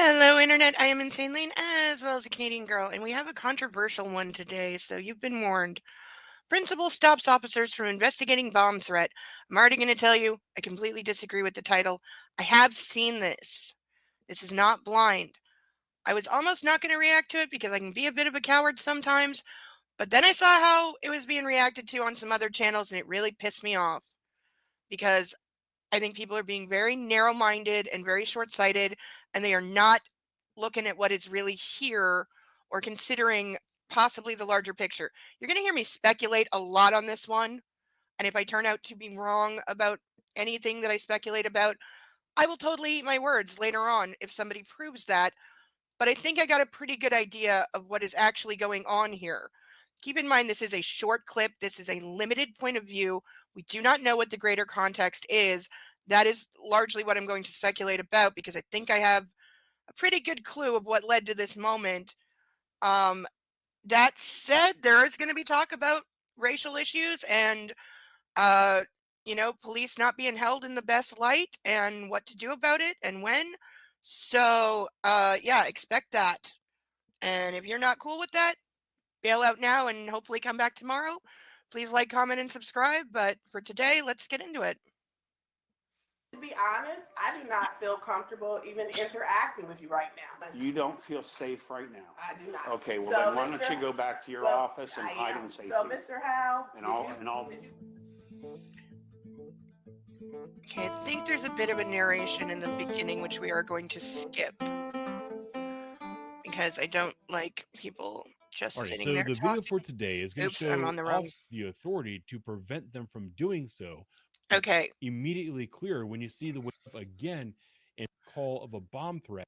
Hello, Internet. I am Insane Lane as well as a Canadian girl, and we have a controversial one today, so you've been warned. Principal stops officers from investigating bomb threat. I'm already going to tell you, I completely disagree with the title. I have seen this. This is not blind. I was almost not going to react to it because I can be a bit of a coward sometimes, but then I saw how it was being reacted to on some other channels, and it really pissed me off because I think people are being very narrow minded and very short sighted, and they are not looking at what is really here or considering possibly the larger picture. You're going to hear me speculate a lot on this one. And if I turn out to be wrong about anything that I speculate about, I will totally eat my words later on if somebody proves that. But I think I got a pretty good idea of what is actually going on here. Keep in mind, this is a short clip. This is a limited point of view. We do not know what the greater context is. That is largely what I'm going to speculate about because I think I have a pretty good clue of what led to this moment. Um, that said, there is going to be talk about racial issues and, uh, police not being held in the best light and what to do about it and when. So, yeah, expect that. And if you're not cool with that, bail out now and hopefully come back tomorrow. Please like, comment, and subscribe. But for today, let's get into it. To be honest, I do not feel comfortable even interacting with you right now. You don't feel safe right now? I do not. Okay, well So, then why don't you go back to your office and hide in safety? So, Mr. Howe, Okay, I think there's a bit of a narration in the beginning, which we are going to skip because I don't like people just sitting there the talking. video for today is going to show I'm on the wrong. the authority to prevent them from doing so. Okay. Immediately clear when you see the wake up again and call of a bomb threat.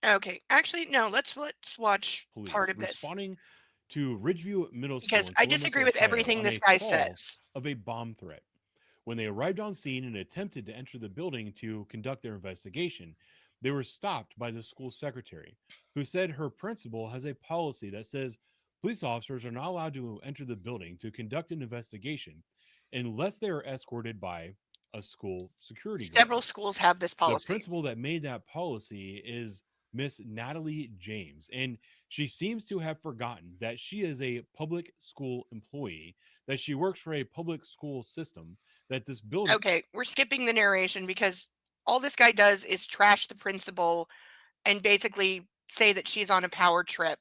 Okay. Actually, no. Let's watch Police part of this responding to Ridgeview Middle School because I disagree with everything this guy says. Of a bomb threat. When they arrived on scene and attempted to enter the building to conduct their investigation, they were stopped by the school secretary, who said her principal has a policy that says police officers are not allowed to enter the building to conduct an investigation unless they are escorted by a school security guard. Several schools have this policy. The principal that made that policy is Miss Natalie James, and she seems to have forgotten that she is a public school employee, that she works for a public school system, that this building. Okay, we're skipping the narration because all this guy does is trash the principal and basically say that she's on a power trip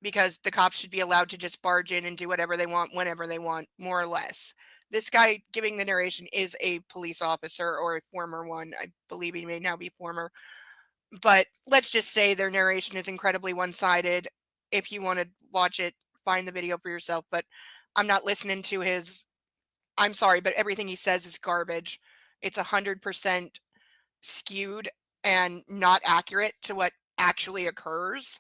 because the cops should be allowed to just barge in and do whatever they want whenever they want, more or less. This guy giving the narration is a police officer or a former one. I believe he may now be former. But let's just say their narration is incredibly one-sided. If you want to watch it, find the video for yourself. But I'm not listening to his. I'm sorry, but everything he says is garbage. It's 100% skewed and not accurate to what actually occurs.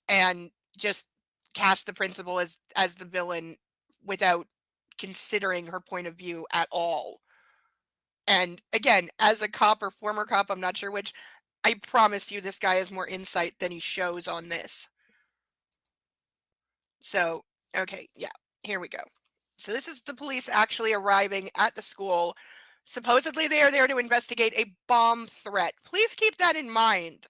And just cast the principal as the villain without considering her point of view at all. And again, as a cop or former cop, I'm not sure which, I promise you this guy has more insight than he shows on this. So, okay, yeah, here we go. So this is the police actually arriving at the school. Supposedly they are there to investigate a bomb threat. Please keep that in mind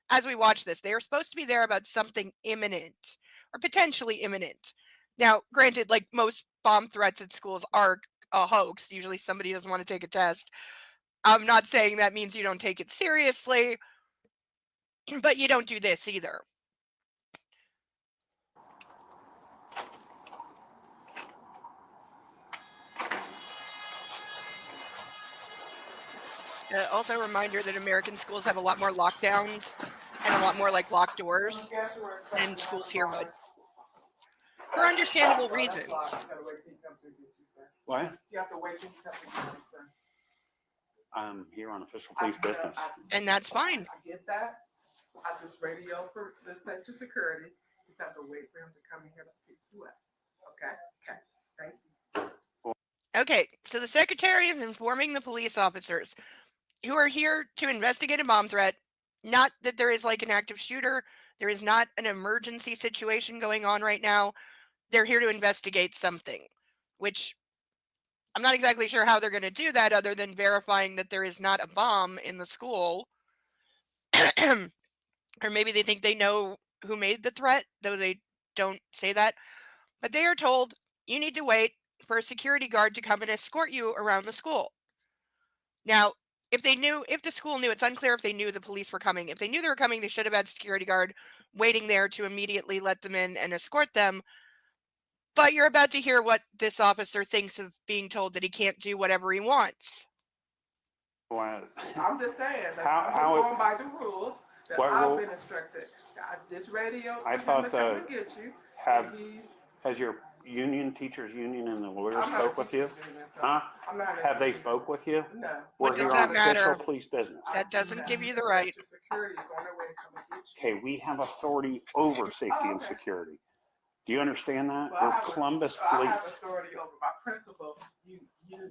as we watch this. They are supposed to be there about something imminent or potentially imminent. Now, granted, like most bomb threats at schools are a hoax. Usually somebody doesn't want to take a test. I'm not saying that means you don't take it seriously, but you don't do this either. Also a reminder that American schools have a lot more lockdowns and a lot more like locked doors than schools here would. For understandable reasons. What? You have to wait till you come to get you, sir. I'm here on official police business. And that's fine. I get that. I just radio for the safety security. You just have to wait for him to come in here to pick you up. Okay? Okay. Thank you. Okay, so the secretary is informing the police officers who are here to investigate a bomb threat. Not that there is like an active shooter. There is not an emergency situation going on right now. They're here to investigate something, which I'm not exactly sure how they're going to do that other than verifying that there is not a bomb in the school. or maybe they think they know who made the threat, though they don't say that. But they are told you need to wait for a security guard to come and escort you around the school. Now, if the school knew, it's unclear if they knew the police were coming. If they knew they were coming, they should have had security guard waiting there to immediately let them in and escort them. But you're about to hear what this officer thinks of being told that he can't do whatever he wants. Well, I'm just saying, that How- I'm how just it- going by the rules that What I've rule? been instructed. This radio, I for him thought to come the- and get you, Have, and he's. has your teachers union and the lawyers I'm not a spoke with you? teacher's union, so Huh? I'm not a Have they teacher. spoke with you? No. What We're does here that on matter? official police business. That doesn't give you the It's right. Sector Security is on their way to come and get you. Okay, we have authority over safety and okay. security. Do you understand that? Well, I We're have Columbus I Police. have authority over my principal. You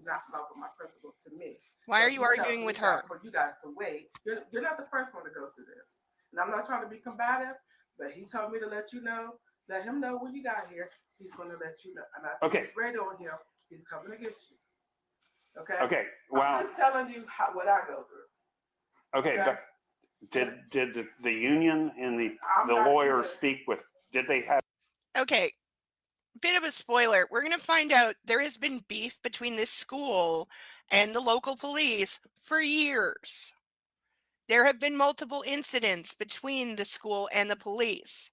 not over my principal to me. Why So are she you tells arguing me with that her? For you guys to wait. You're not the first one to go through this. And I'm not trying to be combative, but he told me to let you know, let him know when you got here. He's going to let you know. And I Okay. just read on him. He's coming to get you. Okay? Okay, I'm well, just telling you what I go through. okay, okay. but did the union and the I'm not lawyers even- speak with, did they have? Okay, bit of a spoiler. We're going to find out there has been beef between this school and the local police for years. There have been multiple incidents between the school and the police.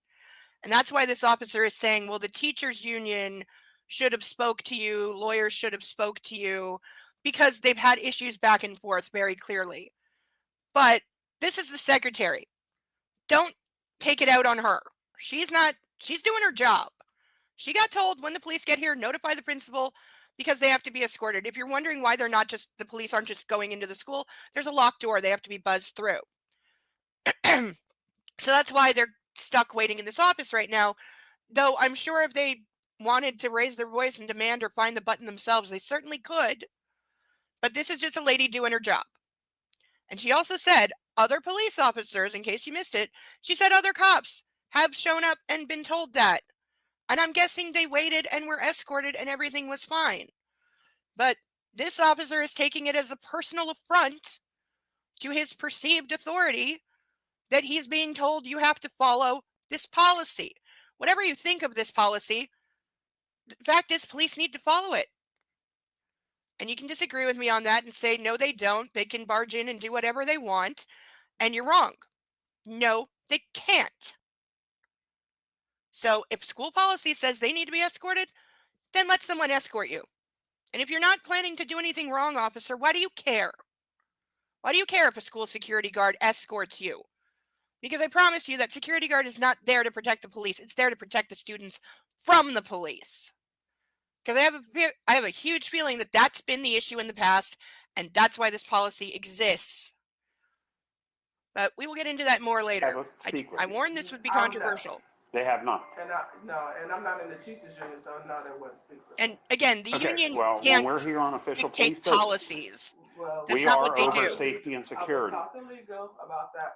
And that's why this officer is saying, well, the teachers union should have spoke to you, lawyers should have spoke to you, because they've had issues back and forth very clearly. But this is the secretary. Don't take it out on her. She's doing her job. She got told when the police get here, notify the principal because they have to be escorted. If you're wondering why the police aren't just going into the school, there's a locked door they have to be buzzed through. So that's why they're stuck waiting in this office right now. Though I'm sure if they wanted to raise their voice and demand or find the button themselves, they certainly could. But this is just a lady doing her job. And she also said other police officers, in case you missed it, she said other cops have shown up and been told that. And I'm guessing they waited and were escorted and everything was fine. But this officer is taking it as a personal affront to his perceived authority that he's being told you have to follow this policy. Whatever you think of this policy, the fact is police need to follow it. And you can disagree with me on that and say, no, they don't. They can barge in and do whatever they want. And you're wrong. No, they can't. So if school policy says they need to be escorted, then let someone escort you. And if you're not planning to do anything wrong, officer, why do you care? Why do you care if a school security guard escorts you? Because I promise you that security guard is not there to protect the police. It's there to protect the students from the police. Because I have a huge feeling that that's been the issue in the past, and that's why this policy exists. But we will get into that more later. I warned this would be controversial. They have not. And I'm not in the teachers union, so no, they wouldn't speak with me. And again, the Okay, union well, when can't we're here on official police dictate business, policies. Well, That's we not are what they over do. safety and I will security. talk to legal about that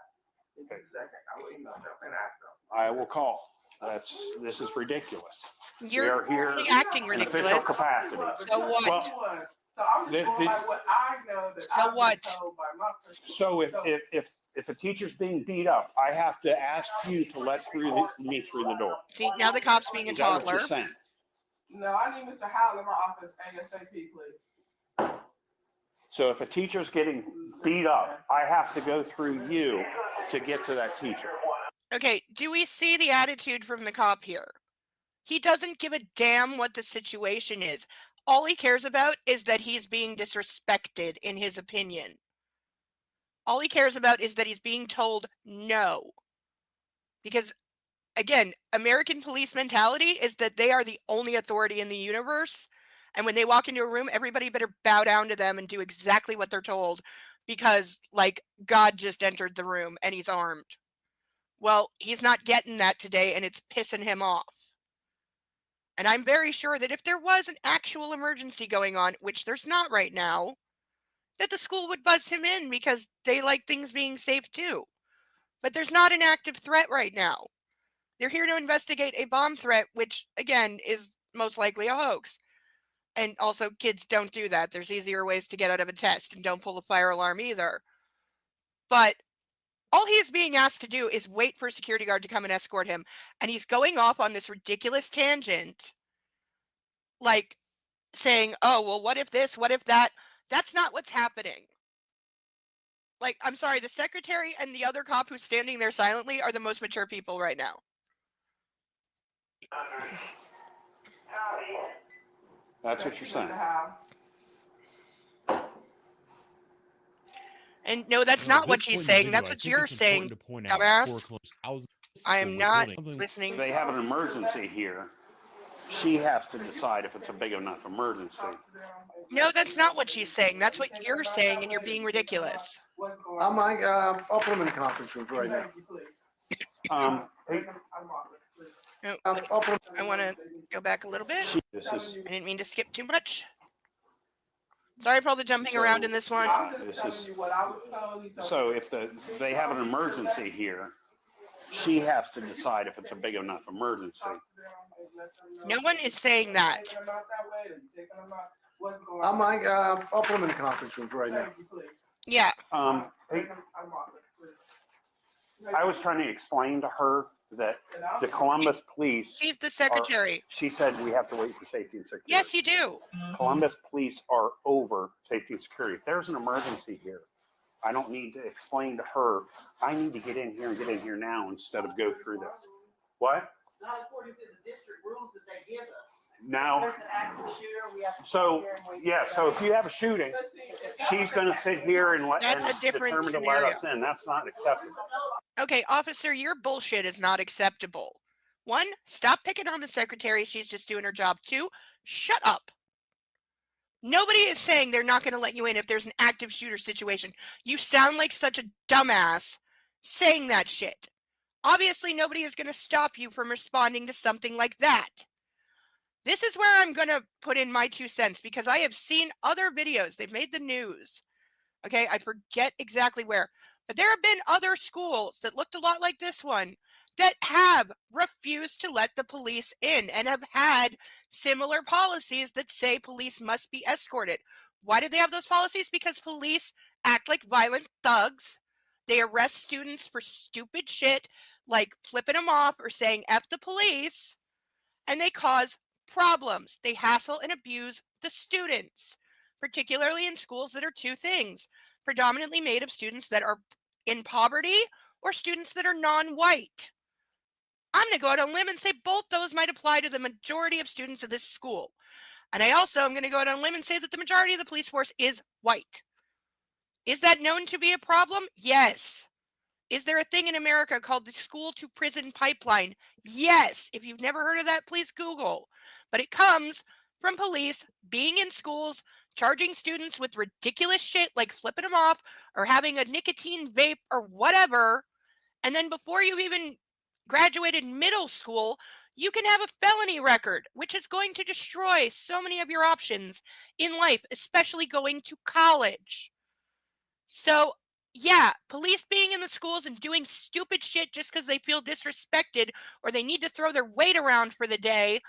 in just a second. I will email them and ask them. I will call. This is ridiculous. You're are here only acting in official ridiculous. capacity. So what? Well, So I'm just going by what I know that So I've what? been told by my principal. So if a teacher's being beat up, I have to ask you to let me through the door. See, now the cop's being a Is that what toddler. you're saying? No, I need Mr. Howell in my office ASAP, please. So if a teacher's getting beat up, I have to go through you to get to that teacher. Okay, do we see the attitude from the cop here? He doesn't give a damn what the situation is. All he cares about is that he's being disrespected, in his opinion. All he cares about is that he's being told no. Because, again, American police mentality is that they are the only authority in the universe. And when they walk into a room, everybody better bow down to them and do exactly what they're told. Because, like, God just entered the room and he's armed. Well, he's not getting that today, and it's pissing him off. And I'm very sure that if there was an actual emergency going on, which there's not right now, that the school would buzz him in because they like things being safe too. But there's not an active threat right now. They're here to investigate a bomb threat, which, again, is most likely a hoax. And also, kids don't do that. There's easier ways to get out of a test, and don't pull a fire alarm either. But all he is being asked to do is wait for a security guard to come and escort him. And he's going off on this ridiculous tangent, like saying, oh, well, what if this? What if that? That's not what's happening. Like, I'm sorry, the secretary and the other cop who's standing there silently are the most mature people right now. That's what you're saying. And no, that's Now, at not what this she's point in the saying. video, That's I what think you're it's important saying, to point out dumbass. foreclosed houses I that am were not building- listening. They have an emergency here. She has to decide if it's a big enough emergency. No, that's not what she's saying. That's what you're saying, and you're being ridiculous. I'll put them in the conference room for right now. Hey, No, I'll put 'em- I want to go back a little bit. this is I didn't mean to skip too much. Sorry for all the jumping around in this one. so if they have an emergency here, she has to decide if it's a big enough emergency. No one is saying that. I'll put them in the conference room for right now. Yeah, Hey, I was trying to explain to her that the Columbus police, she's the secretary. she said we have to wait for safety and security. Yes, you do. Columbus police are over safety and security. If there's an emergency here, I don't need to explain to her, I need to get in here and get in here now instead of go through this. What? Not according to the district rules that they give us. Now, There's an active shooter, we have to. so, sit here and wait for yeah, so if you have a shooting, she's gonna sit here and let, That's and a different determine to let scenario. us in. That's not acceptable. Okay, officer, your bullshit is not acceptable. 1, stop picking on the secretary. She's just doing her job. 2, shut up. Nobody is saying they're not going to let you in if there's an active shooter situation. You sound like such a dumbass saying that shit. Obviously, nobody is going to stop you from responding to something like that. This is where I'm going to put in my 2 cents because I have seen other videos. They've made the news. Okay, I forget exactly where. But there have been other schools that looked a lot like this one that have refused to let the police in and have had similar policies that say police must be escorted. Why did they have those policies? Because police act like violent thugs. They arrest students for stupid shit like flipping them off or saying F the police, and they cause problems. They hassle and abuse the students, particularly in schools that are 2 things, predominantly made of students that are in poverty or students that are non-white. I'm going to go out on a limb and say both those might apply to the majority of students of this school. And I also am going to go out on a limb and say that the majority of the police force is white. Is that known to be a problem? Yes. Is there a thing in America called the school to prison pipeline? Yes. If you've never heard of that, please Google. But it comes from police being in schools, charging students with ridiculous shit like flipping them off or having a nicotine vape or whatever. And then before you even graduated middle school, you can have a felony record, which is going to destroy so many of your options in life, especially going to college. So, yeah, police being in the schools and doing stupid shit just because they feel disrespected or they need to throw their weight around for the day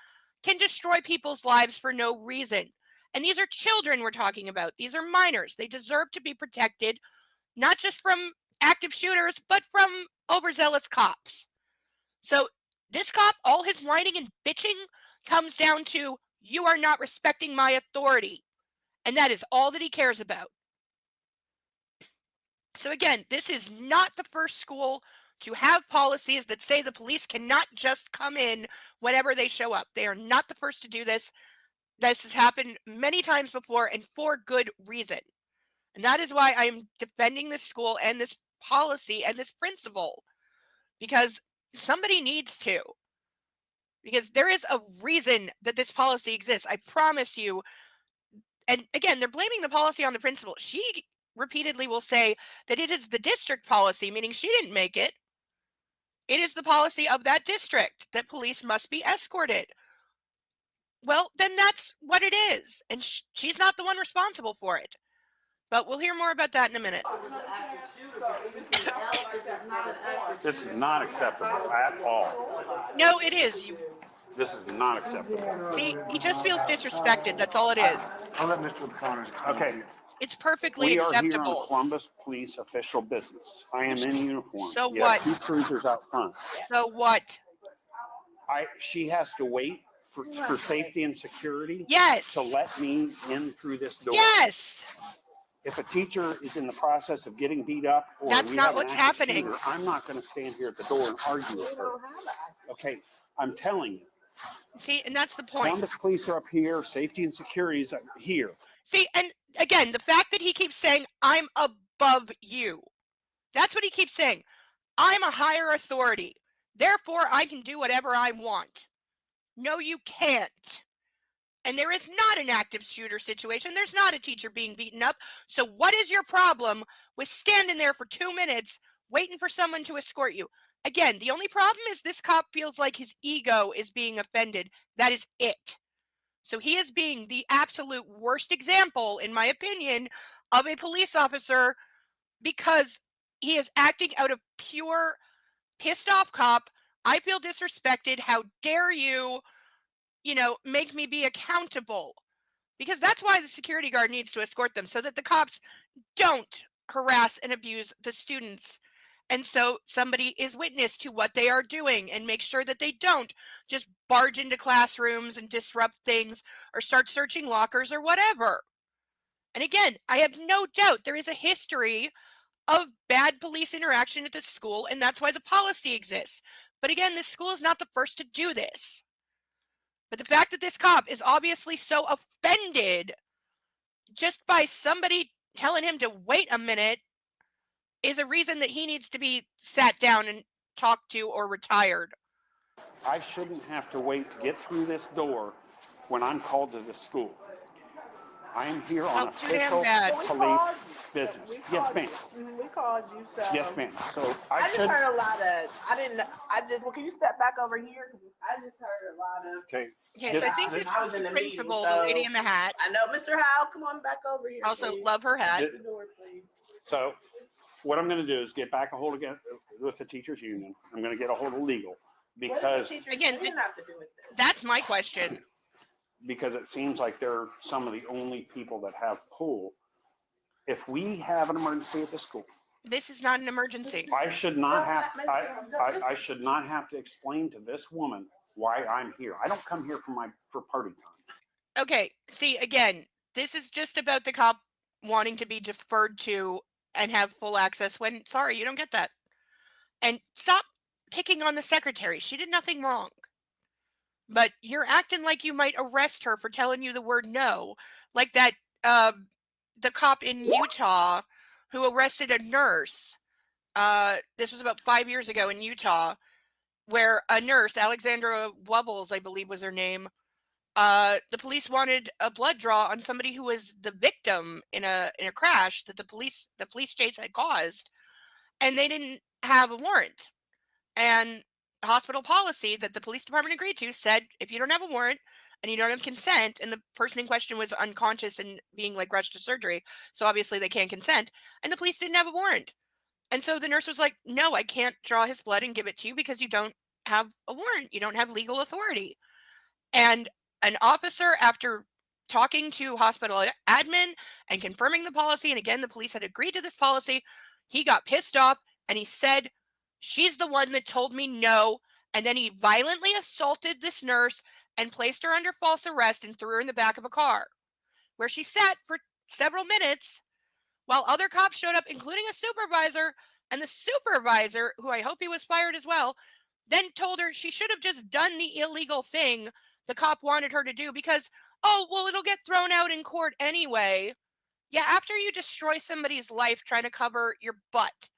can destroy people's lives for no reason. And these are children we're talking about. These are minors. They deserve to be protected, not just from active shooters, but from overzealous cops. So this cop, all his whining and bitching comes down to, you are not respecting my authority. And that is all that he cares about. So again, this is not the first school to have policies that say the police cannot just come in whenever they show up. They are not the first to do this. This has happened many times before and for good reason. And that is why I am defending this school and this policy and this principle. Because somebody needs to. Because there is a reason that this policy exists. I promise you. And again, they're blaming the policy on the principal. She repeatedly will say that it is the district policy, meaning she didn't make it. It is the policy of that district that police must be escorted. Well, then that's what it is. And she's not the one responsible for it. But we'll hear more about that in a minute. This is not acceptable at all. No, it is. This is not acceptable. See, he just feels disrespected. That's all it is. I'll let Mr. Connors. Okay, It's perfectly We are here on acceptable. Columbus Police official business. I am in uniform. So You have what? 2 cruisers out front. So what? She has to wait for safety and security Yes. to let me in through this door. Yes. If a teacher is in the process of getting beat up or That's we not have an what's active happening. shooter, I'm not going to stand here at the door and argue with her. Okay, I'm telling you. See, and that's the point. Columbus Police are up here. Safety and security is up here. See, and again, the fact that he keeps saying, I'm above you. That's what he keeps saying. I'm a higher authority. Therefore, I can do whatever I want. No, you can't. And there is not an active shooter situation. There's not a teacher being beaten up. So what is your problem with standing there for 2 minutes waiting for someone to escort you? Again, the only problem is this cop feels like his ego is being offended. That is it. So he is being the absolute worst example, in my opinion, of a police officer because he is acting out of pure pissed off cop. I feel disrespected. How dare you, make me be accountable? Because that's why the security guard needs to escort them, so that the cops don't harass and abuse the students. And so somebody is witness to what they are doing and make sure that they don't just barge into classrooms and disrupt things or start searching lockers or whatever. And again, I have no doubt there is a history of bad police interaction at this school, and that's why the policy exists. But again, this school is not the first to do this. But the fact that this cop is obviously so offended just by somebody telling him to wait a minute is a reason that he needs to be sat down and talked to or retired. I shouldn't have to wait to get through this door when I'm called to the school. I am here on Too damn official bad. police business. Yes, ma'am. We called you, so. Yes, ma'am. So I I just should. heard a lot of, well, can you step back over here? I just heard a lot of. Okay. Okay, so I think this I is was in the the meeting, principal, the so- lady in the hat. I know, Mr. Howe, come on back over here. Also, please. love her hat. Open the door, please. So what I'm going to do is get back a hold again with the teachers union. I'm going to get a hold of legal What because does the teacher Again, union have to do with this? That's my question. it seems like they're some of the only people that have pull. If we have an emergency at the school, This is not an emergency. I should not have, Well, I should not have to explain to this woman why I'm here. I don't come here for party time. Okay, see, again, this is just about the cop wanting to be deferred to and have full access when, sorry, you don't get that. And stop picking on the secretary. She did nothing wrong. But you're acting like you might arrest her for telling you the word no. Like that, the cop in Utah who arrested a nurse. This was about 5 years ago in Utah, where a nurse, Alexandra Wubbles, I believe was her name, the police wanted a blood draw on somebody who was the victim in a crash that the police chase had caused, and they didn't have a warrant. And hospital policy that the police department agreed to said if you don't have a warrant and you don't have consent, and the person in question was unconscious and being like rushed to surgery, so obviously they can't consent, and the police didn't have a warrant. And so the nurse was like, no, I can't draw his blood and give it to you because you don't have a warrant. You don't have legal authority. And an officer, after talking to hospital admin and confirming the policy, and again, the police had agreed to this policy, he got pissed off and he said, she's the one that told me no. And then he violently assaulted this nurse and placed her under false arrest and threw her in the back of a car, where she sat for several minutes while other cops showed up, including a supervisor. And the supervisor, who I hope he was fired as well, then told her she should have just done the illegal thing the cop wanted her to do because, oh, well, it'll get thrown out in court anyway. Yeah, after you destroy somebody's life trying to cover your butt.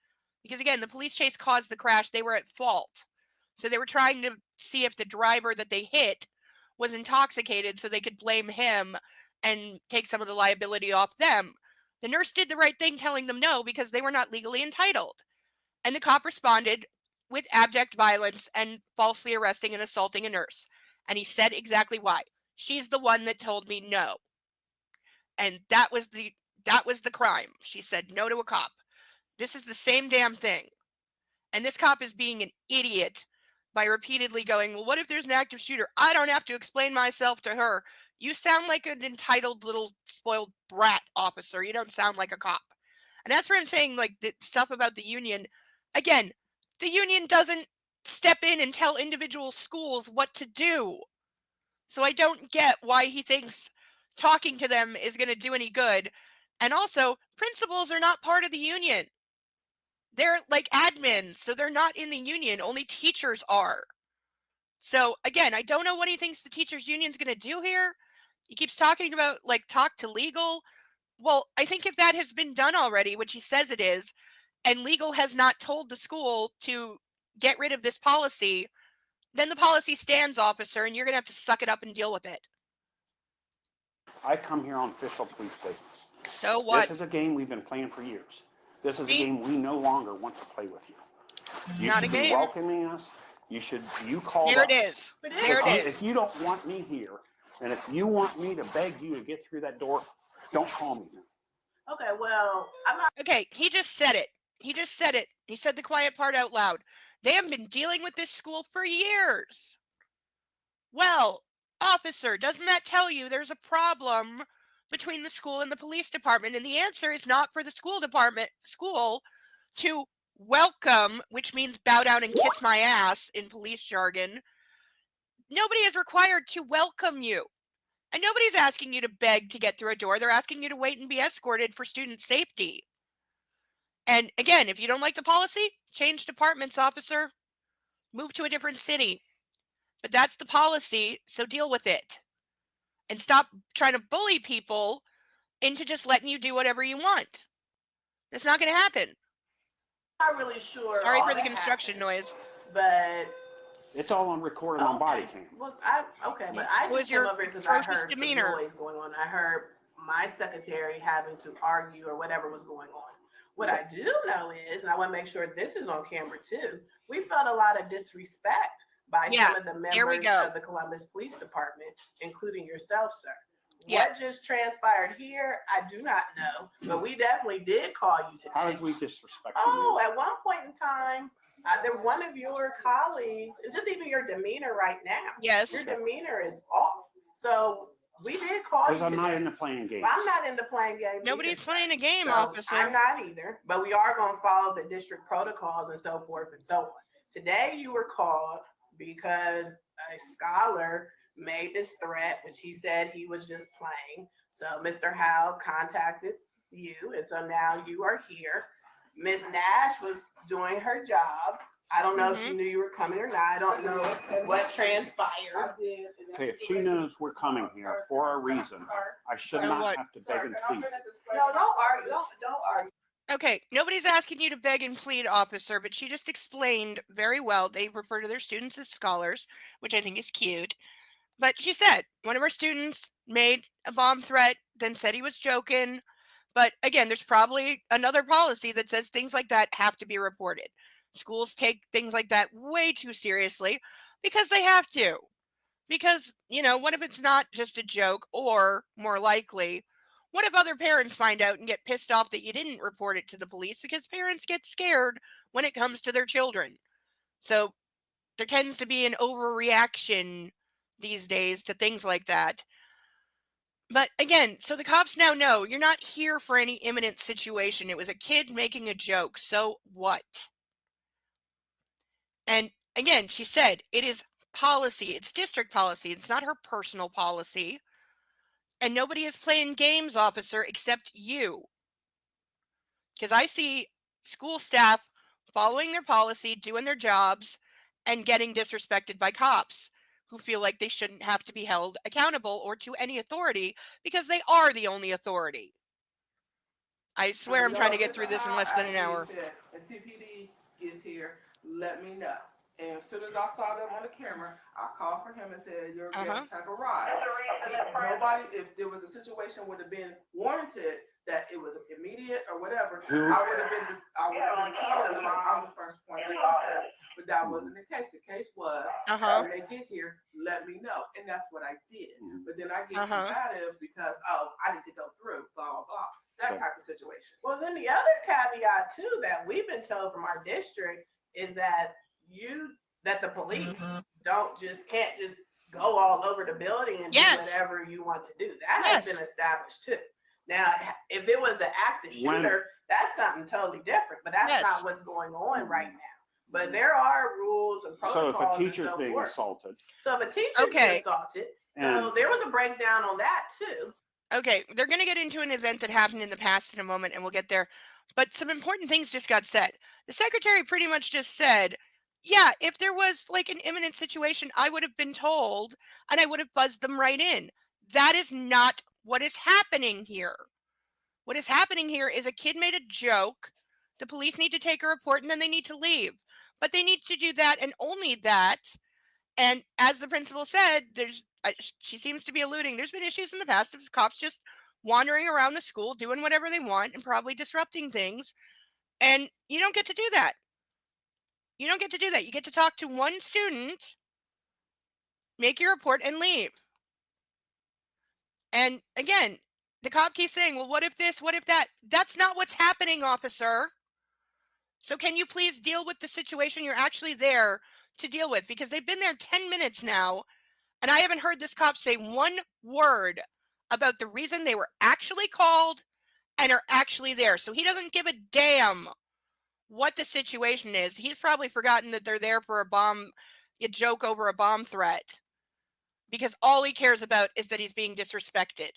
Because again, the police chase caused the crash. They were at fault. So they were trying to see if the driver that they hit was intoxicated so they could blame him and take some of the liability off them. The nurse did the right thing telling them no because they were not legally entitled. And the cop responded with abject violence and falsely arresting and assaulting a nurse. And he said exactly why. She's the one that told me no. And that was the crime. She said no to a cop. This is the same damn thing. And this cop is being an idiot by repeatedly going, well, what if there's an active shooter? I don't have to explain myself to her. You sound like an entitled little spoiled brat, officer. You don't sound like a cop. And that's where I'm saying, like, the stuff about the union. Again, the union doesn't step in and tell individual schools what to do. So I don't get why he thinks talking to them is going to do any good. And also, principals are not part of the union. They're like admins, so they're not in the union. Only teachers are. So again, I don't know what he thinks the teachers union's going to do here. He keeps talking about like talk to legal. Well, I think if that has been done already, which he says it is, and legal has not told the school to get rid of this policy, then the policy stands, officer, and you're going to have to suck it up and deal with it. I come here on official police business. So what? This is a game we've been playing for years. This is a See? game we no longer want to play with you. You Not a should be game. welcoming us. You call There us. it is. But There it If is. you don't want me here, and if you want me to beg you to get through that door, don't call me. Okay, well, I'm not. Okay, he just said it. He just said it. He said the quiet part out loud. They have been dealing with this school for years. Well, officer, doesn't that tell you there's a problem between the school and the police department? And the answer is not for the school to welcome, which means bow down and kiss my ass in police jargon. Nobody is required to welcome you. And nobody's asking you to beg to get through a door. They're asking you to wait and be escorted for student safety. And again, if you don't like the policy, change departments, officer. Move to a different city. But that's the policy, so deal with it. And stop trying to bully people into just letting you do whatever you want. That's not going to happen. Not really sure. Sorry all for the that construction happened, noise. But It's all on recorded on body cam. Well, but I What was just came your over because I atrocious heard demeanor? some noise going on. I heard my secretary having to argue or whatever was going on. What I do know is, and I want to make sure this is on camera too, we felt a lot of disrespect by Yeah, some of the there we members go. of the Columbus Police Department, including yourself, sir. Yeah. What just transpired here, I do not know, but we definitely did call you today. How did we disrespect Oh, you? at one point in time, one of your colleagues, and just even your demeanor right now, Yes. your demeanor is off. So we did call you Because I'm not today. into playing games. I'm not into playing games. Nobody's either, playing a game, so officer. I'm not either, but we are going to follow the district protocols and so forth and so on. Today you were called because a scholar made this threat, which he said he was just playing. So Mr. Howe contacted you, and so now you are here. Miss Nash was doing her job. I don't know if she knew you were coming or not. I don't know what transpired. Okay, if she knows we're coming here for a reason, I should So not what? have to beg and plead. No, don't argue. Don't argue. Okay, nobody's asking you to beg and plead, officer, but she just explained very well. They refer to their students as scholars, which I think is cute. But she said one of her students made a bomb threat, then said he was joking. But again, there's probably another policy that says things like that have to be reported. Schools take things like that way too seriously because they have to. Because, what if it's not just a joke? Or, more likely, what if other parents find out and get pissed off that you didn't report it to the police? Because parents get scared when it comes to their children. So there tends to be an overreaction these days to things like that. But again, so the cops now know you're not here for any imminent situation. It was a kid making a joke. So what? And again, she said it is policy. It's district policy. It's not her personal policy. And nobody is playing games, officer, except you. Because I see school staff following their policy, doing their jobs, and getting disrespected by cops who feel like they shouldn't have to be held accountable or to any authority because they are the only authority. I swear I'm trying to get through this in less than an hour. And CPD gets here, let me know. And as soon as I saw them on the camera, I called for him and said, your guests have arrived. Nobody, if there was a situation would have been warranted that it was immediate or whatever, I would have been told because I'm the first point of contact. But that wasn't the case. The case was, when they get here, let me know. And that's what I did. But then I get combative because, I need to go through, blah, blah, blah. That type of situation. Well, then the other caveat too that we've been told from our district is that you that the police can't just go all over the building and Yes. do whatever you want to do. That Yes. has been established too. Now, if it was an active shooter, that's something totally different. But that's Yes. not what's going on right now. But there are rules and So protocols. if a teacher's and so being forth. assaulted, So if a teacher's being assaulted, so and there was a breakdown on that too. Okay, they're going to get into an event that happened in the past in a moment, and we'll get there. But some important things just got said. The secretary pretty much just said, yeah, if there was like an imminent situation, I would have been told and I would have buzzed them right in. That is not what is happening here. What is happening here is a kid made a joke. The police need to take a report and then they need to leave. But they need to do that and only that. And as the principal said, she seems to be alluding, there's been issues in the past of cops just wandering around the school, doing whatever they want and probably disrupting things. And you don't get to do that. You don't get to do that. You get to talk to one student, make your report, and leave. And again, the cop keeps saying, well, what if this? What if that? That's not what's happening, officer. So can you please deal with the situation you're actually there to deal with? Because they've been there 10 minutes now, and I haven't heard this cop say one word about the reason they were actually called and are actually there. So he doesn't give a damn what the situation is. He's probably forgotten that they're there for a joke over a bomb threat, because all he cares about is that he's being disrespected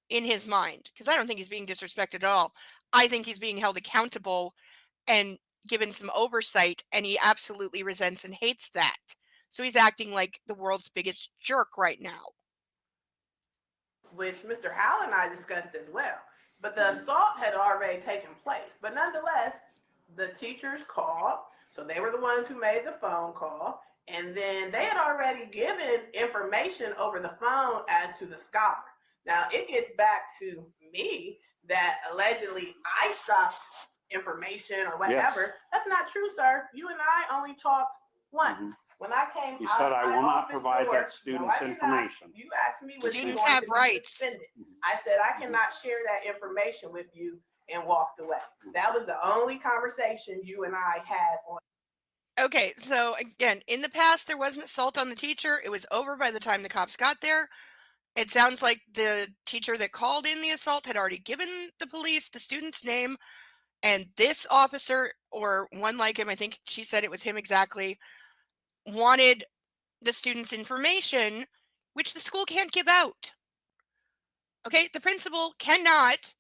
in his mind. Because I don't think he's being disrespected at all. I think he's being held accountable and given some oversight, and he absolutely resents and hates that. So he's acting like the world's biggest jerk right now. Which Mr. Howell and I discussed as well. But the assault had already taken place. But nonetheless, the teachers called. So they were the ones who made the phone call. And then they had already given information over the phone as to the scholar. Now, it gets back to me that allegedly I stopped information or whatever. Yes. That's not true, sir. You and I only talked once. When I came you out said of I my will not office provide door, that student's no, I did information. not. You asked me, was Students you going have to be rights. suspended? I said I cannot share that information with you, and walked away. That was the only conversation you and I had on. Okay, so again, in the past, there was an assault on the teacher. It was over by the time the cops got there. It sounds like the teacher that called in the assault had already given the police the student's name, and this officer, or one like him, I think she said it was him exactly, wanted the student's information, which the school can't give out. Okay, the principal cannot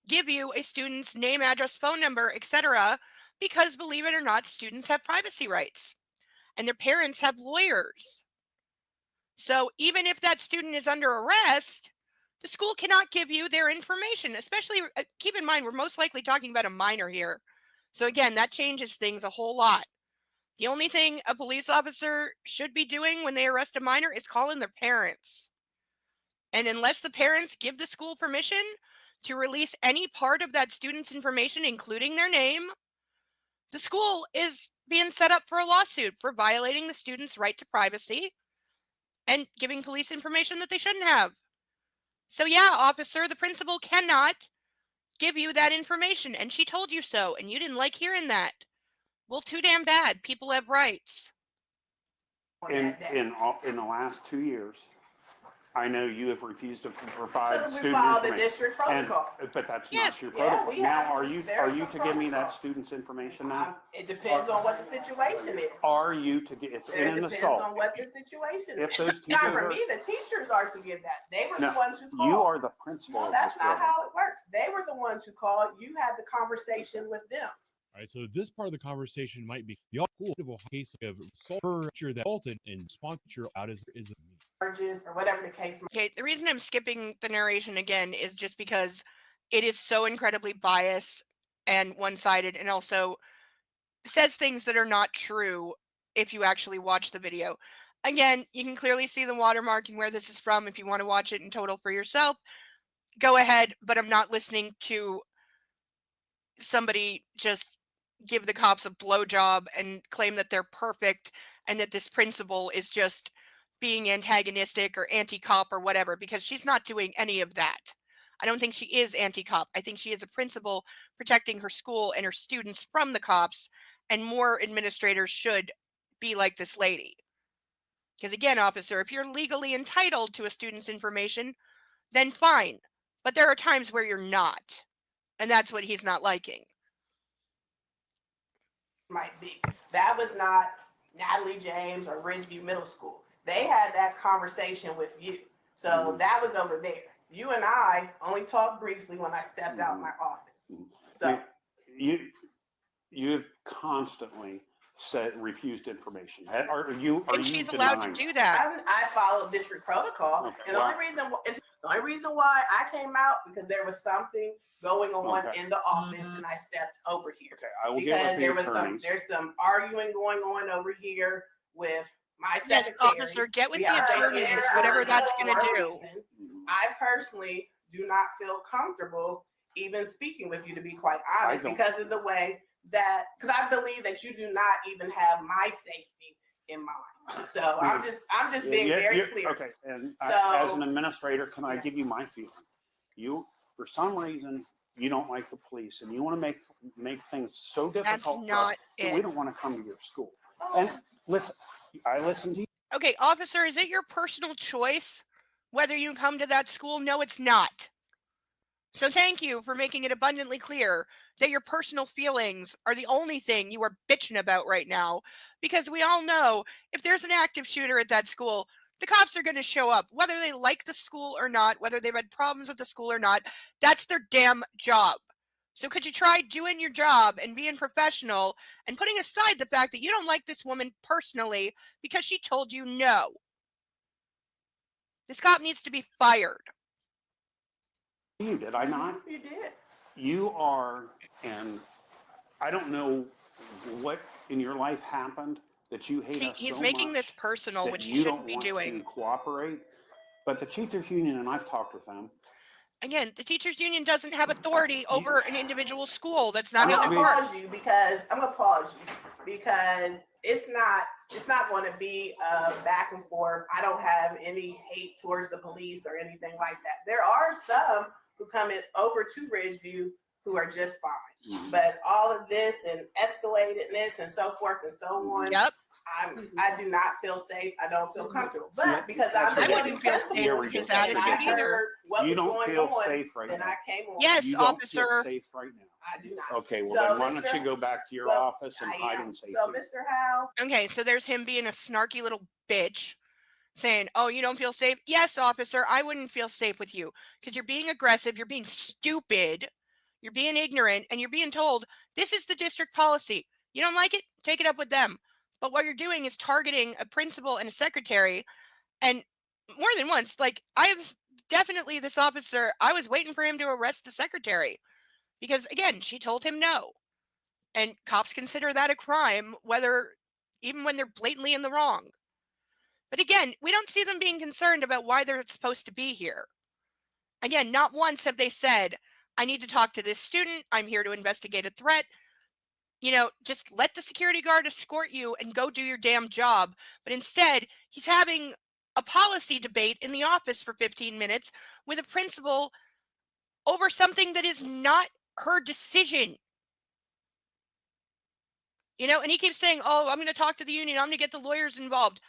give you a student's name, address, phone number, etc., because believe it or not, students have privacy rights and their parents have lawyers. So even if that student is under arrest, the school cannot give you their information, especially keep in mind, we're most likely talking about a minor here. So again, that changes things a whole lot. The only thing a police officer should be doing when they arrest a minor is calling their parents. And unless the parents give the school permission to release any part of that student's information, including their name, the school is being set up for a lawsuit for violating the student's right to privacy and giving police information that they shouldn't have. So yeah, officer, the principal cannot give you that information, and she told you so, and you didn't like hearing that. Well, too damn bad. People have rights. In the last 2 years, I know you have refused to provide Because we student follow the information. district protocol. But that's Yes. not your Yeah, protocol. we Now, have are some- you there's some to give me that protocol. student's information now? It depends on what the situation is. Are you to get, if It in an depends assault, on what the situation if is. those Not teachers for are, me, the teachers are to give that. They were No, the ones who called. you are the principal No, of that's this not building. how it works. They were the ones who called. You had the conversation with them. All right, so this part of the conversation might be the all case of assault per teacher that assaulted and sponsor out is Charges or whatever the case might Okay, the reason I'm skipping the narration again is just because it is so incredibly biased and one-sided, and also says things that are not true if you actually watch the video. Again, you can clearly see the watermark and where this is from. If you want to watch it in total for yourself, go ahead, but I'm not listening to somebody just give the cops a blowjob and claim that they're perfect and that this principal is just being antagonistic or anti-cop or whatever, because she's not doing any of that. I don't think she is anti-cop. I think she is a principal protecting her school and her students from the cops, and more administrators should be like this lady. Because again, officer, if you're legally entitled to a student's information, then fine. But there are times where you're not. And that's what he's not liking. Might be. That was not Natalie James or Ridgeview Middle School. They had that conversation with you. So that was over there. You and I only talked briefly when I stepped out my office. So you've constantly said refused information. Are you she's allowed to do that. I followed district protocol. Okay, And the only reason why I came out because there was something going on in the office and I stepped over here. Okay, I will because get with the attorneys. There's some arguing going on over here with my Yes, secretary. officer, get with We the have attorneys, whatever that's going to do. I personally do not feel comfortable even speaking with you, to be quite honest, don't. because of the way that, because I believe that you do not even have my safety in mind. So I'm just being very clear. Okay, and So- as an administrator, can I give you my feeling? You, for some reason, you don't like the police, and you want to make things so difficult That's for us not that we it. don't want to come to your school. And listen, I listen to you. Okay, officer, is it your personal choice whether you come to that school? No, it's not. So thank you for making it abundantly clear that your personal feelings are the only thing you are bitching about right now, because we all know if there's an active shooter at that school, the cops are going to show up, whether they like the school or not, whether they've had problems at the school or not. That's their damn job. So could you try doing your job and being professional and putting aside the fact that you don't like this woman personally because she told you no? This cop needs to be fired. You did I not? You did. You are, and I don't know what in your life happened that you hate See, us he's so making much this personal, that which he you shouldn't don't be want doing. to cooperate. But the teachers union, and I've talked with them. Again, the teachers union doesn't have authority over an individual school. That's I'm not how gonna it works. pause you because it's not going to be a back and forth. I don't have any hate towards the police or anything like that. There are some who come in over to Ridgeview who are just fine, but all of this and escalatedness and so forth and so on. Yep. I do not feel safe. I don't feel comfortable, but because I'm I the wouldn't feel principal safe with his and I attitude either. heard what You was don't going feel on, safe right then now. I came on. Yes, You don't officer. feel safe right now. I do not. Okay, well So, then why don't Mr. you go back to your well, office and I hide am. in safety? So, Mr. Howe, Okay, so there's him being a snarky little bitch saying, oh, you don't feel safe? Yes, officer, I wouldn't feel safe with you because you're being aggressive, you're being stupid, you're being ignorant, and you're being told this is the district policy. You don't like it? Take it up with them. But what you're doing is targeting a principal and a secretary, and more than once, like I have definitely this officer, I was waiting for him to arrest the secretary because again, she told him no. And cops consider that a crime, whether even when they're blatantly in the wrong. But again, we don't see them being concerned about why they're supposed to be here. Again, not once have they said, I need to talk to this student. I'm here to investigate a threat. You know, just let the security guard escort you and go do your damn job. But instead, he's having a policy debate in the office for 15 minutes with a principal over something that is not her decision. You know, and he keeps saying, oh, I'm going to talk to the union. I'm going to get the lawyers involved.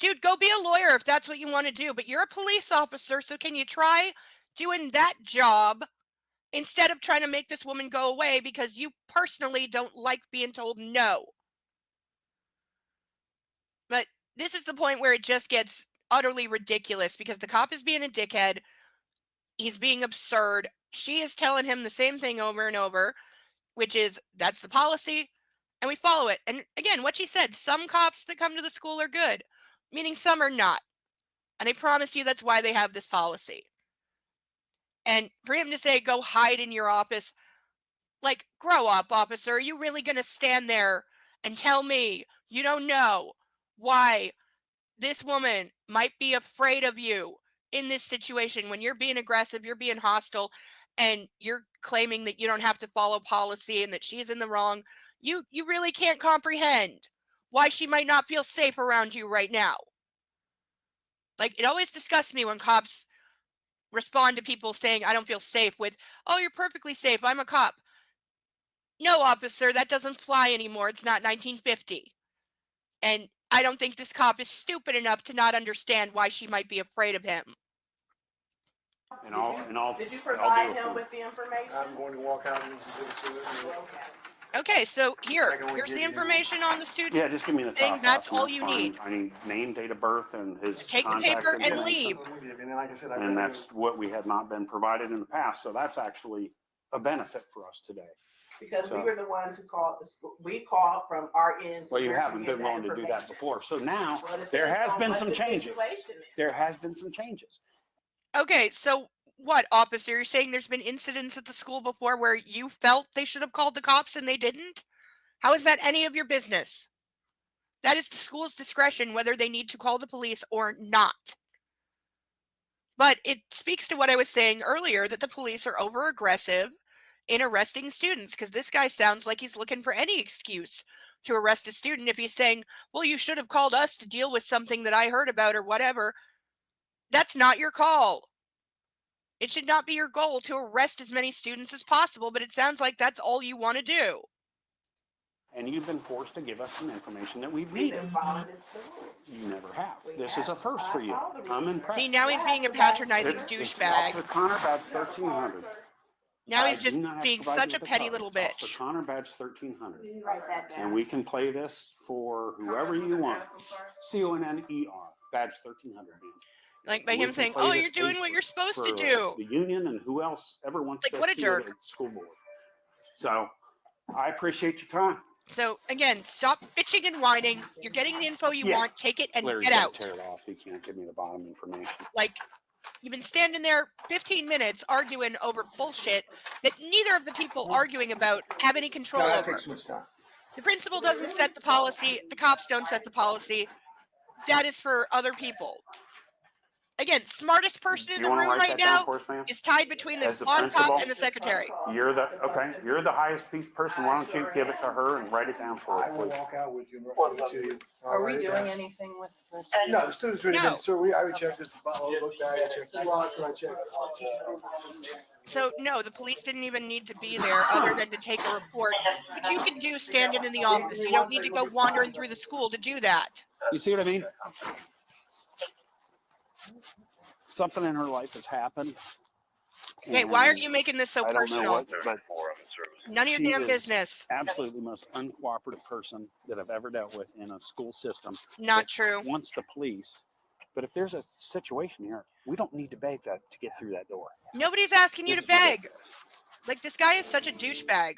Dude, go be a lawyer if that's what you want to do. But you're a police officer, so can you try doing that job instead of trying to make this woman go away because you personally don't like being told no? But this is the point where it just gets utterly ridiculous because the cop is being a dickhead. He's being absurd. She is telling him the same thing over and over, which is that's the policy and we follow it. And again, what she said, some cops that come to the school are good, meaning some are not. And I promise you that's why they have this policy. And for him to say, go hide in your office, like, grow up, officer. Are you really going to stand there and tell me you don't know why this woman might be afraid of you in this situation when you're being aggressive, you're being hostile, and you're claiming that you don't have to follow policy and that she's in the wrong? You really can't comprehend why she might not feel safe around you right now. Like, it always disgusts me when cops respond to people saying, I don't feel safe with, oh, you're perfectly safe. I'm a cop. No, officer, that doesn't fly anymore. It's not 1950. And I don't think this cop is stupid enough to not understand why she might be afraid of him. Did you provide him with the information? I'm going to walk out and give it to him. Okay. Okay, so I can only here's give the you- information on the student. Yeah, just give me the thing, top. that's half, and all you fine. need. I need name, date of birth, and his Take the contact paper and information. leave. And then, like I said, I And that's what we had not been provided in the past. So that's actually a benefit for us today. Because we So- were the ones who called the school. We called from our end. Well, you where to haven't get been willing to do that information. before. So now Well, it there depends has on been what some the changes. situation is. There has been some changes. Okay, so what, officer? You're saying there's been incidents at the school before where you felt they should have called the cops and they didn't? How is that any of your business? That is the school's discretion whether they need to call the police or not. But it speaks to what I was saying earlier, that the police are over aggressive in arresting students, because this guy sounds like he's looking for any excuse to arrest a student. If he's saying, well, you should have called us to deal with something that I heard about or whatever, that's not your call. It should not be your goal to arrest as many students as possible, but it sounds like that's all you want to do. And you've been forced to give us some information that we've We've needed. been following the rules. You never have. We This have. is a first for you. I follow the I'm rules. impressed. See, now he's being a patronizing It's douchebag. Officer Connor Badge 1300. Now I he's do just not have to being provide such you a with petty card. little It's Officer bitch. Connor Badge 1300. Can you write that down? And we can play this for whoever you want. CONNER, Badge 1300. man. Like by And we him can saying, play oh, this you're doing tape what you're supposed to for do. the union and who else ever wants Like, to what a see it jerk. at the school board. So I appreciate your time. So again, stop bitching and whining. You're getting the info you Yeah. want. Take it and Larry's get gotta out. tear it off. He can't give me the bottom information. Like, you've been standing there 15 minutes arguing over bullshit that neither of the people arguing about have any control No, that over. takes too much time. The principal doesn't set the policy. The cops don't set the policy. That is for other people. Again, smartest person in You the want to room write right that down now for us, ma'am? is tied between As this the blonde principal? cop and the secretary. You're the highest piece person. Why don't you give it to her and write it down for I her, will please? walk out with you and refer it to you. I'll Are we write it doing down. anything with this? No, the students already No. been, so I already checked this, book bag, I checked the locker, I checked. So no, the police didn't even need to be there other than to take a report. But you can do standing in the office. You don't need to go wandering through the school to do that. You see what I mean? Something in her life has happened. Okay, why are and you making this so I don't know personal? what, but None of your she damn is business. absolutely the most uncooperative person that I've ever dealt with in a school system. Not true. Wants the police. But if there's a situation here, we don't need to beg that to get through that door. Nobody's asking you to This is beg. ridiculous. Like, this guy is such a douchebag.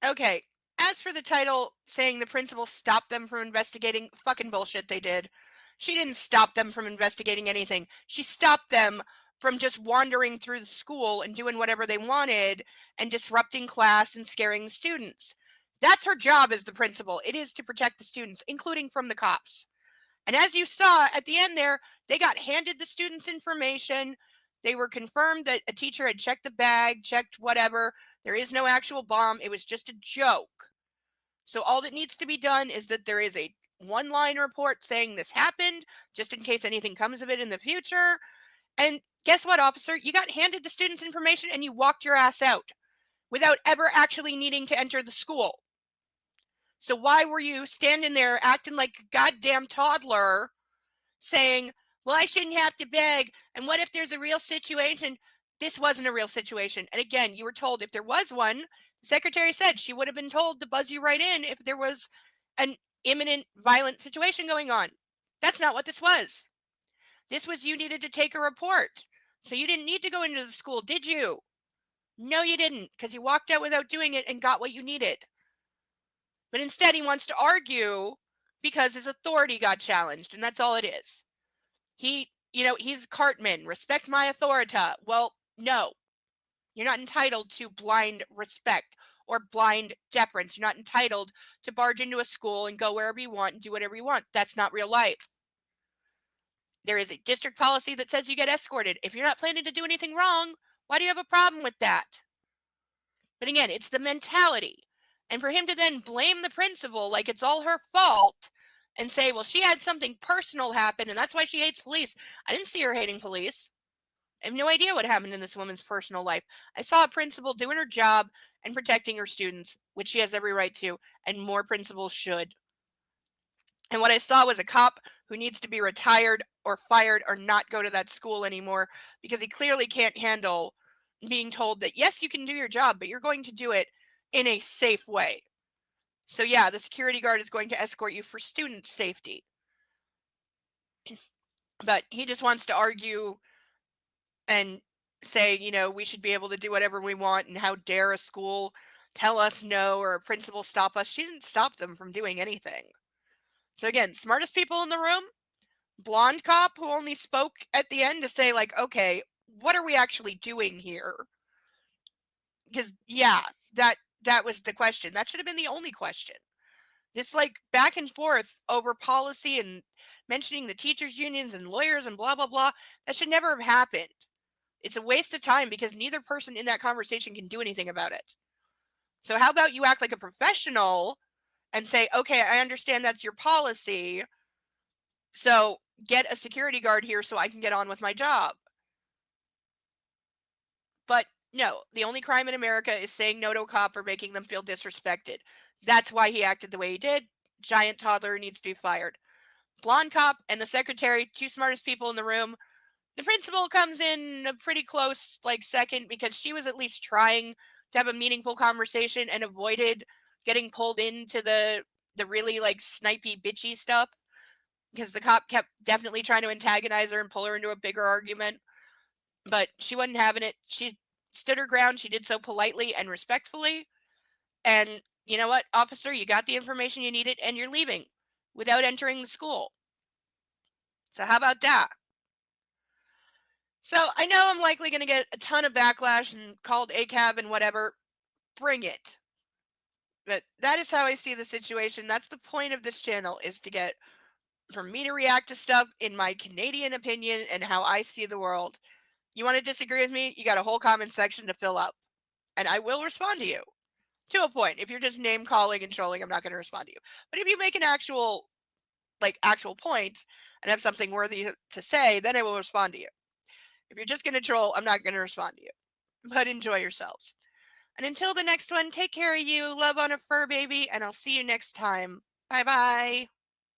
Okay, as for the title saying the principal stopped them from investigating, fucking bullshit they did. She didn't stop them from investigating anything. She stopped them from just wandering through the school and doing whatever they wanted and disrupting class and scaring the students. That's her job as the principal. It is to protect the students, including from the cops. And as you saw at the end there, they got handed the students' information. They were confirmed that a teacher had checked the bag, checked whatever. There is no actual bomb. It was just a joke. So all that needs to be done is that there is a one-line report saying this happened, just in case anything comes of it in the future. And guess what, officer? You got handed the students' information and you walked your ass out without ever actually needing to enter the school. So why were you standing there acting like a goddamn toddler saying, well, I shouldn't have to beg. And what if there's a real situation? This wasn't a real situation. And again, you were told if there was one, the secretary said she would have been told to buzz you right in if there was an imminent violent situation going on. That's not what this was. This was you needed to take a report. So you didn't need to go into the school, did you? No, you didn't, because you walked out without doing it and got what you needed. But instead, he wants to argue because his authority got challenged, and that's all it is. He's Cartman. Respect my authority. Well, no. You're not entitled to blind respect or blind deference. You're not entitled to barge into a school and go wherever you want and do whatever you want. That's not real life. There is a district policy that says you get escorted. If you're not planning to do anything wrong, why do you have a problem with that? But again, it's the mentality. And for him to then blame the principal like it's all her fault and say, well, she had something personal happen and that's why she hates police. I didn't see her hating police. I have no idea what happened in this woman's personal life. I saw a principal doing her job and protecting her students, which she has every right to, and more principals should. And what I saw was a cop who needs to be retired or fired or not go to that school anymore because he clearly can't handle being told that, yes, you can do your job, but you're going to do it in a safe way. So, yeah, the security guard is going to escort you for student safety. But he just wants to argue and say, we should be able to do whatever we want, and how dare a school tell us no or a principal stop us. She didn't stop them from doing anything. So again, smartest people in the room, blonde cop who only spoke at the end to say, like, okay, what are we actually doing here? Because yeah, that was the question. That should have been the only question. This like back and forth over policy and mentioning the teachers unions and lawyers and blah blah blah, that should never have happened. It's a waste of time because neither person in that conversation can do anything about it. So how about you act like a professional and say, okay, I understand that's your policy, so get a security guard here so I can get on with my job. But no, the only crime in America is saying no to a cop or making them feel disrespected. That's why he acted the way he did. Giant toddler needs to be fired. Blonde cop and the secretary, two smartest people in the room. The principal comes in a pretty close, like, second, because she was at least trying to have a meaningful conversation and avoided getting pulled into the really like snipey bitchy stuff, because the cop kept definitely trying to antagonize her and pull her into a bigger argument, but she wasn't having it. She stood her ground. She did so politely and respectfully. And you know what, officer, you got the information you needed and you're leaving without entering the school. So how about that? So I know I'm likely going to get a ton of backlash and called ACAB and whatever. Bring it. But that is how I see the situation. That's the point of this channel, is to get, for me to react to stuff in my Canadian opinion and how I see the world. You want to disagree with me? You got a whole comment section to fill up. And I will respond to you. To a point. If you're just name calling and trolling, I'm not going to respond to you. But if you make an actual point and have something worthy to say, then I will respond to you. If you're just going to troll, I'm not going to respond to you. But enjoy yourselves. And until the next one, take care of you, love on a fur baby, and I'll see you next time. Bye bye.